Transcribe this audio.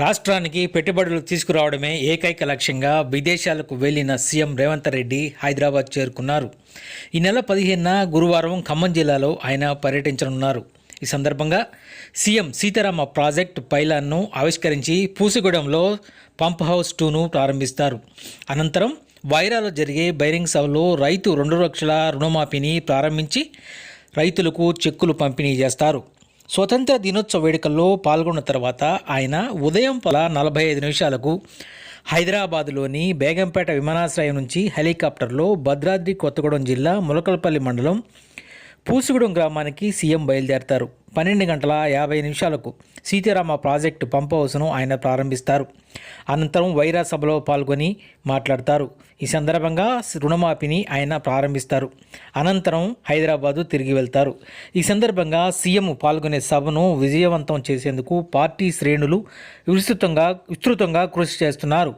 రాష్ట్రానికి పెట్టుబడులు తీసుకురావడమే ఏకైక లక్ష్యంగా విదేశాలకు వెళ్లిన సీఎం రేవంత్ రెడ్డి హైదరాబాద్ చేరుకున్నారు. ఈ నెల 15న గురువారం ఖమ్మం జిల్లాలో ఆయన పర్యటించనున్నారు. ఈ సందర్భంగా సీఎం సీతారామ ప్రాజెక్టు పైలాన్ను ఆవిష్కరించి పూసిగూడెంలో పంప్ హౌస్ 2ను ప్రారంభిస్తారు. అనంతరం వైరాలో జరిగే బైరింగ్ సభలో రైతు 2 లక్షల రుణమాఫీని ప్రారంభించి రైతులకు చెక్కులు పంపిణీ చేస్తారు. స్వతంత్ర దినోత్సవ వేడుకల్లో పాల్గొన్న తర్వాత ఆయన ఉదయం 45 హైదరాబాదులోని బేగంపేట విమానాశ్రయం నుంచి హెలికాప్టర్లో భద్రాద్రి కొత్తగూడెం జిల్లా ములకలపల్లి మండలం పూసిగూడెం గ్రామానికి సీఎం బయలుదేరతారు. 12:50 సీతారామ ప్రాజెక్టు పంప్ హౌస్ను ఆయన ప్రారంభిస్తారు. అనంతరం వైరా సభలో పాల్గొని మాట్లాడతారు. ఈ సందర్భంగా రుణమాఫీని ఆయన ప్రారంభిస్తారు. అనంతరం హైదరాబాదు తిరిగి వెళ్తారు. ఈ సందర్భంగా సీఎం పాల్గొనే సభను విజయవంతం చేసేందుకు పార్టీ శ్రేణులు విస్తృతంగా కృషి చేస్తున్నారు.